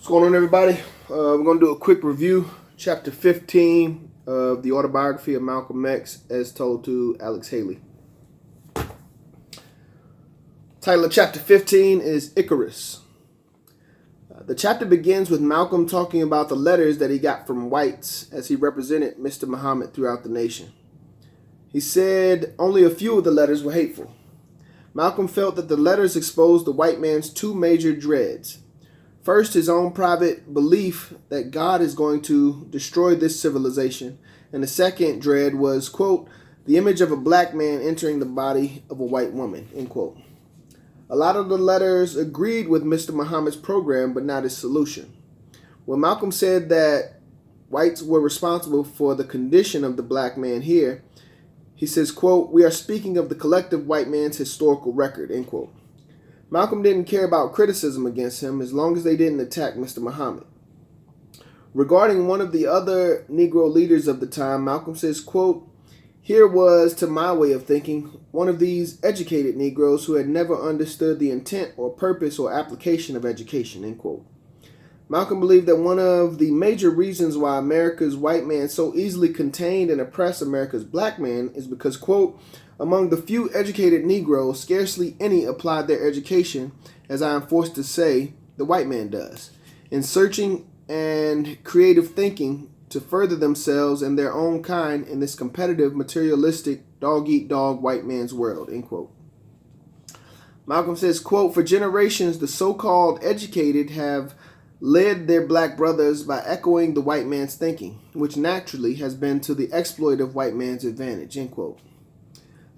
What's going on, everybody? We're going to do a quick review. Chapter 15 of the Autobiography of Malcolm X as told to Alex Haley. Title of Chapter 15 is Icarus. The chapter begins with Malcolm talking about the letters that he got from whites as he represented Mr. Muhammad throughout the nation. He said only a few of the letters were hateful. Malcolm felt that the letters exposed the white man's two major dreads. First, his own private belief that God is going to destroy this civilization. And the second dread was, quote, the image of a black man entering the body of a white woman, end quote. A lot of the letters agreed with Mr. Muhammad's program, but not his solution. When Malcolm said that whites were responsible for the condition of the black man here, he says, quote, we are speaking of the collective white man's historical record, end quote. Malcolm didn't care about criticism against him as long as they didn't attack Mr. Muhammad. Regarding one of the other Negro leaders of the time, Malcolm says, quote, here was, to my way of thinking, one of these educated Negroes who had never understood the intent or purpose or application of education, end quote. Malcolm believed that one of the major reasons why America's white man so easily contained and oppressed America's black man is because, quote, among the few educated Negroes, scarcely any applied their education, as I am forced to say, the white man does, in searching and creative thinking to further themselves and their own kind in this competitive, materialistic, dog-eat-dog white man's world, end quote. Malcolm says, quote, for generations, the so-called educated have led their black brothers by echoing the white man's thinking, which naturally has been to the exploitive white man's advantage, end quote.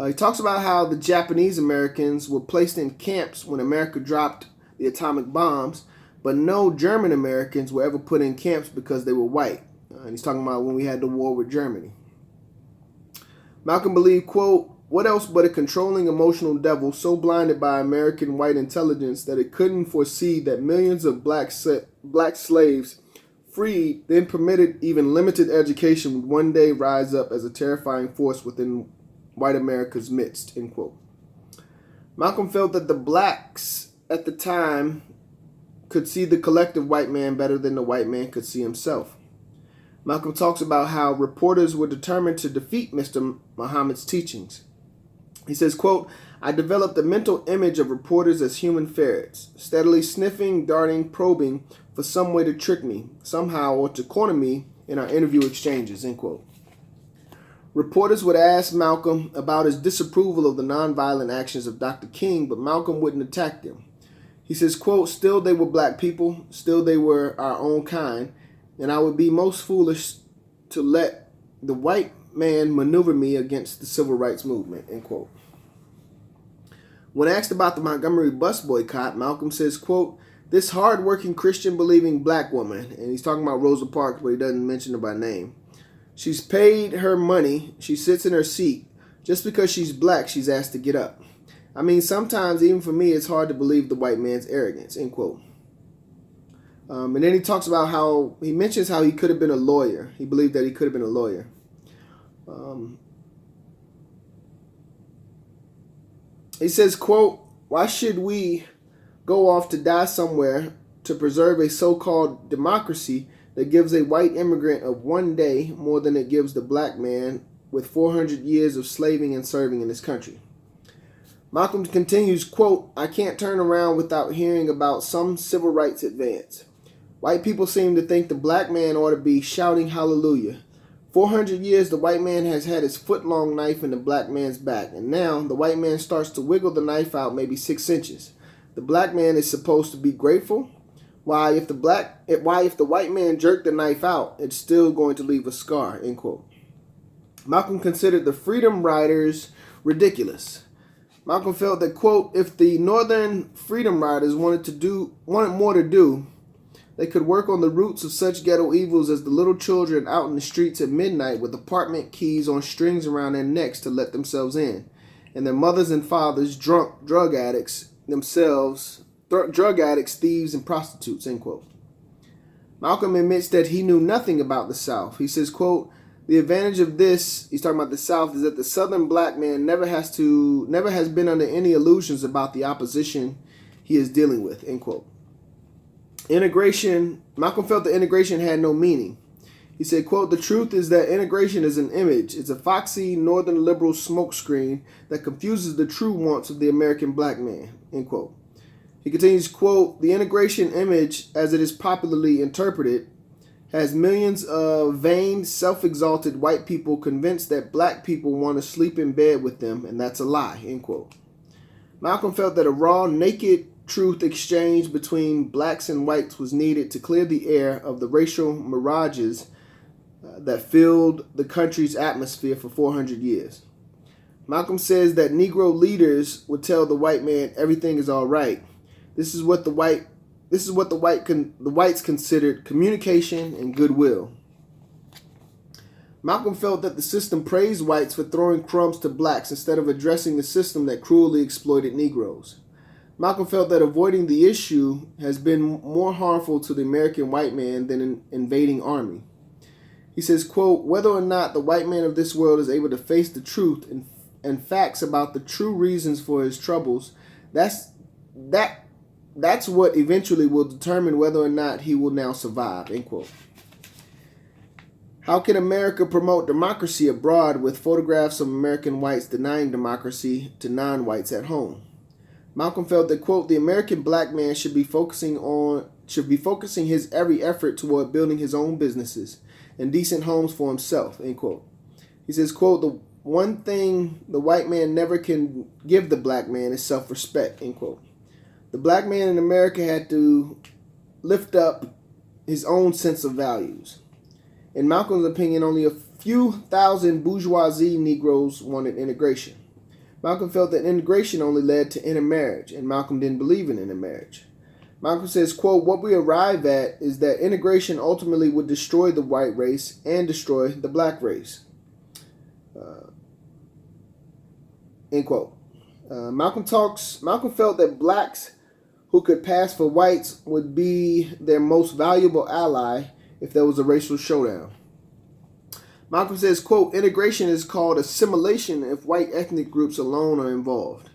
He talks about how the Japanese Americans were placed in camps when America dropped the atomic bombs, but no German Americans were ever put in camps because they were white. And he's talking about when we had the war with Germany. Malcolm believed, quote, what else but a controlling emotional devil so blinded by American white intelligence that it couldn't foresee that millions of black slaves, freed, then permitted even limited education, would one day rise up as a terrifying force within white America's midst, end quote. Malcolm felt that the blacks at the time could see the collective white man better than the white man could see himself. Malcolm talks about how reporters were determined to defeat Mr. Muhammad's teachings. He says, quote, I developed a mental image of reporters as human ferrets, steadily sniffing, darting, probing for some way to trick me, somehow, or to corner me in our interview exchanges, end quote. Reporters would ask Malcolm about his disapproval of the nonviolent actions of Dr. King, but Malcolm wouldn't attack them. He says, quote, still they were black people, still they were our own kind, and I would be most foolish to let the white man maneuver me against the civil rights movement, end quote. When asked about the Montgomery bus boycott, Malcolm says, quote, this hard-working Christian-believing black woman, and he's talking about Rosa Parks, but he doesn't mention her by name, she's paid her money, she sits in her seat. Just because she's black, she's asked to get up. I mean, sometimes, even for me, it's hard to believe the white man's arrogance, end quote. And then he talks about how, he mentions how he could have been a lawyer. He believed that he could have been a lawyer. He says, quote, why should we go off to die somewhere to preserve a so-called democracy that gives a white immigrant of one day more than it gives the black man with 400 years of slaving and serving in this country? Malcolm continues, quote, I can't turn around without hearing about some civil rights advance. White people seem to think the black man ought to be shouting hallelujah. 400 years the white man has had his foot-long knife in the black man's back, and now the white man starts to wiggle the knife out maybe 6 inches. The black man is supposed to be grateful? Why, if the white man jerked the knife out, it's still going to leave a scar, end quote. Malcolm considered the Freedom Riders ridiculous. Malcolm felt that, quote, if the Northern Freedom Riders wanted more to do, they could work on the roots of such ghetto evils as the little children out in the streets at midnight with apartment keys on strings around their necks to let themselves in, and their mothers and fathers drug addicts, thieves, and prostitutes, end quote. Malcolm admits that he knew nothing about the South. He says, quote, the advantage of this, he's talking about the South, is that the Southern black man never has been under any illusions about the opposition he is dealing with, end quote. Malcolm felt that integration had no meaning. He said, quote, "The truth is that integration is an image. It's a foxy northern liberal smokescreen that confuses the true wants of the American black man," end quote. He continues, quote, "The integration image, as it is popularly interpreted, has millions of vain, self-exalted white people convinced that black people want to sleep in bed with them, and that's a lie," end quote. Malcolm felt that a raw, naked truth exchange between blacks and whites was needed to clear the air of the racial mirages that filled the country's atmosphere for 400 years. Malcolm says that Negro leaders would tell the white man everything is all right. This is what the whites considered communication and goodwill. Malcolm felt that the system praised whites for throwing crumbs to blacks instead of addressing the system that cruelly exploited Negroes. Malcolm felt that avoiding the issue has been more harmful to the American white man than an invading army. He says, quote, "Whether or not the white man of this world is able to face the truth and facts about the true reasons for his troubles, that's what eventually will determine whether or not he will now survive," end quote. How can America promote democracy abroad with photographs of American whites denying democracy to non-whites at home? Malcolm felt that, quote, "The American black man should be focusing his every effort toward building his own businesses and decent homes for himself," end quote. He says, quote, "The one thing the white man never can give the black man is self-respect," end quote. The black man in America had to lift up his own sense of values. In Malcolm's opinion, only a few thousand bourgeoisie Negroes wanted integration. Malcolm felt that integration only led to intermarriage, and Malcolm didn't believe in intermarriage. Malcolm says, quote, "What we arrive at is that integration ultimately would destroy the white race and destroy the black race," end quote. Malcolm felt that blacks who could pass for whites would be their most valuable ally if there was a racial showdown. Malcolm says, quote, "Integration is called assimilation if white ethnic groups alone are involved.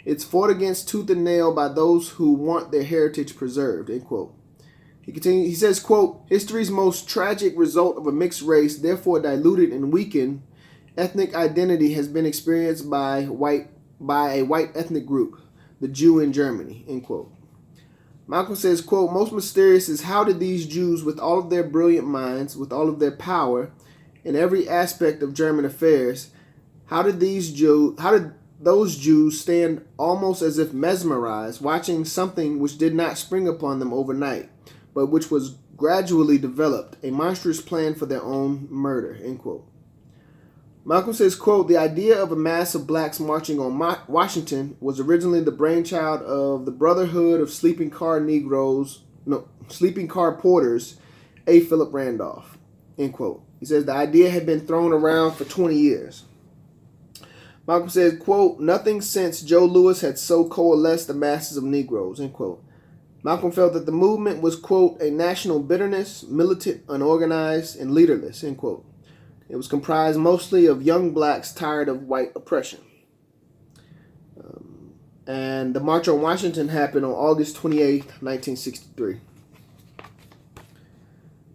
It's fought against tooth and nail by those who want their heritage preserved," end quote. He says, quote, "History's most tragic result of a mixed race, therefore diluted and weakened ethnic identity, has been experienced by a white ethnic group, the Jew in Germany," end quote. Malcolm says, quote, "Most mysterious is how did these Jews, with all of their brilliant minds, with all of their power in every aspect of German affairs, how did those Jews stand almost as if mesmerized, watching something which did not spring upon them overnight, but which was gradually developed, a monstrous plan for their own murder," end quote. Malcolm says, quote, "The idea of a mass of blacks marching on Washington was originally the brainchild of the Brotherhood of Sleeping Car Porters, A. Philip Randolph," end quote. He says the idea had been thrown around for 20 years. Malcolm says, quote, "Nothing since Joe Louis had so coalesced the masses of Negroes," end quote. Malcolm felt that the movement was, quote, "a national bitterness, militant, unorganized, and leaderless," end quote. It was comprised mostly of young blacks tired of white oppression. And the March on Washington happened on August 28th, 1963.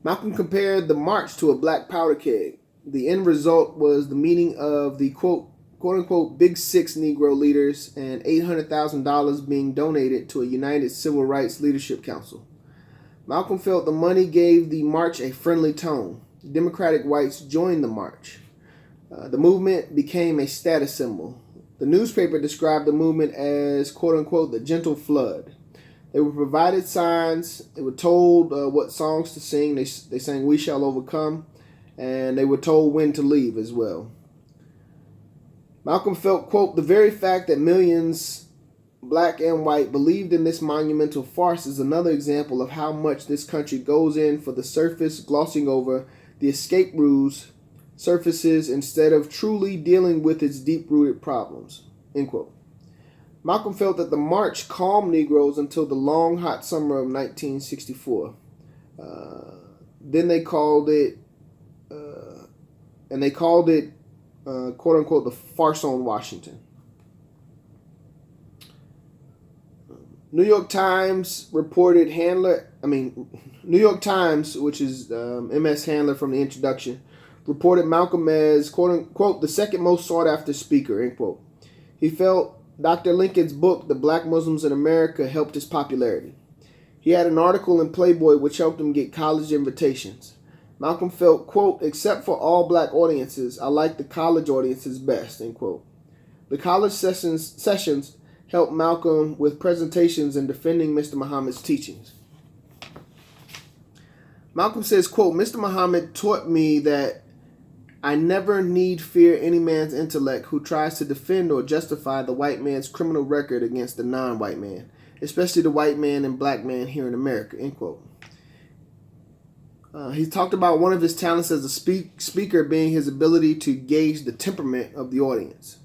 Malcolm compared the march to a black powder keg. The end result was the meeting of the quote-unquote Big Six Negro leaders and $800,000 being donated to a United Civil Rights Leadership Council. Malcolm felt the money gave the march a friendly tone. Democratic whites joined the march. The movement became a status symbol. The newspaper described the movement as, quote-unquote, the gentle flood. They were provided signs. They were told what songs to sing. They sang "We Shall Overcome," and they were told when to leave as well. Malcolm felt, quote, "The very fact that millions, black and white, believed in this monumental farce is another example of how much this country goes in for the surface, glossing over the escape surfaces instead of truly dealing with its deep-rooted problems," end quote. Malcolm felt that the march calmed Negroes until the long, hot summer of 1964. Then they called it, quote-unquote, the farce on Washington. New York Times reported handler New York Times, which is M.S. Handler from the introduction, reported Malcolm as, quote unquote, the second most sought after speaker, end quote. He felt Dr. Lincoln's book, The Black Muslims in America, helped his popularity. He had an article in Playboy which helped him get college invitations. Malcolm felt, quote, except for all black audiences, I like the college audiences best, end quote. The college sessions helped Malcolm with presentations and defending Mr. Muhammad's teachings. Malcolm says, quote, Mr. Muhammad taught me that I never need fear any man's intellect who tries to defend or justify the white man's criminal record against the non-white man, especially the white man and black man here in America, end quote. He talked about one of his talents as a speaker being his ability to gauge the temperament of the audience.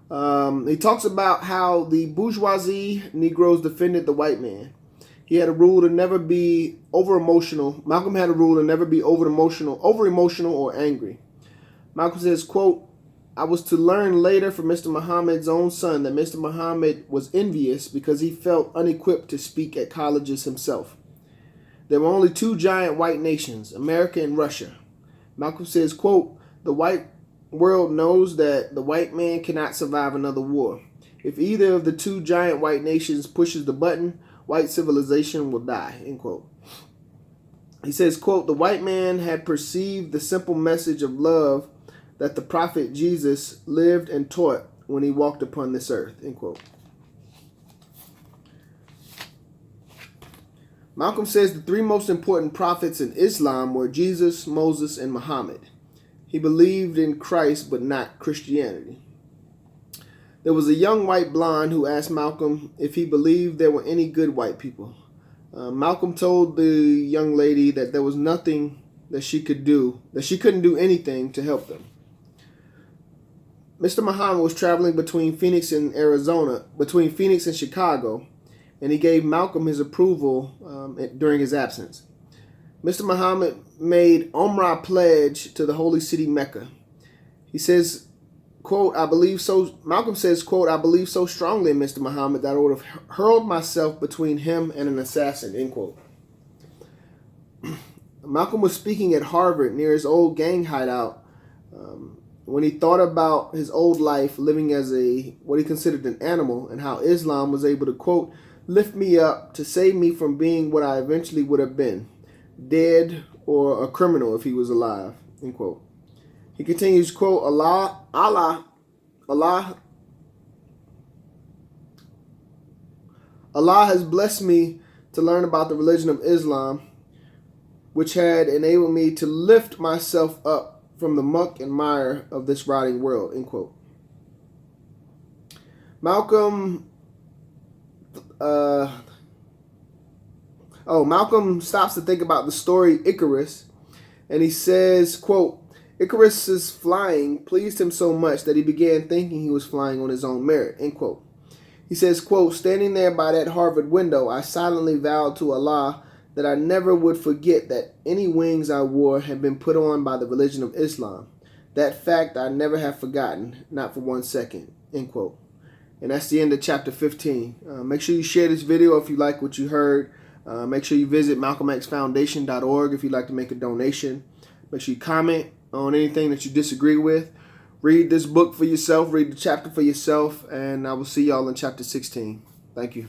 He talks about how the bourgeoisie Negroes defended the white man. He had a rule to never be over-emotional. Malcolm had a rule to never be over-emotional or angry. Malcolm says, quote, I was to learn later from Mr. Muhammad's own son that Mr. Muhammad was envious because he felt unequipped to speak at colleges himself. There were only two giant white nations, America and Russia. Malcolm says, quote, the white world knows that the white man cannot survive another war. If either of the two giant white nations pushes the button, white civilization will die, end quote. He says, quote, the white man had perceived the simple message of love that the prophet Jesus lived and taught when he walked upon this earth, end quote. Malcolm says the three most important prophets in Islam were Jesus, Moses, and Muhammad. He believed in Christ but not Christianity. There was a young white blonde who asked Malcolm if he believed there were any good white people. Malcolm told the young lady that there was nothing that she could do, that she couldn't do anything to help them. Mr. Muhammad was traveling between Phoenix and Chicago, and he gave Malcolm his approval during his absence. Mr. Muhammad made Umrah pledge to the holy city Mecca. He says, quote, I believe so. Malcolm says, quote, I believe so strongly in Mr. Muhammad that I would have hurled myself between him and an assassin, end quote. Malcolm was speaking at Harvard near his old gang hideout when he thought about his old life living as what he considered an animal and how Islam was able to, quote, lift me up to save me from being what I eventually would have been, dead or a criminal if he was alive, end quote. He continues, quote, Allah has blessed me to learn about the religion of Islam, which had enabled me to lift myself up from the muck and mire of this rotting world, end quote. Malcolm stops to think about the story Icarus, and he says, quote, Icarus's flying pleased him so much that he began thinking he was flying on his own merit, end quote. He says, quote, standing there by that Harvard window, I silently vowed to Allah that I never would forget that any wings I wore had been put on by the religion of Islam. That fact I never have forgotten, not for 1 second, end quote. And that's the end of chapter 15. Make sure you share this video if you like what you heard. Make sure you visit malcolmxfoundation.org if you'd like to make a donation. Make sure you comment on anything that you disagree with. Read this book for yourself. Read the chapter for yourself. And I will see y'all in chapter 16. Thank you.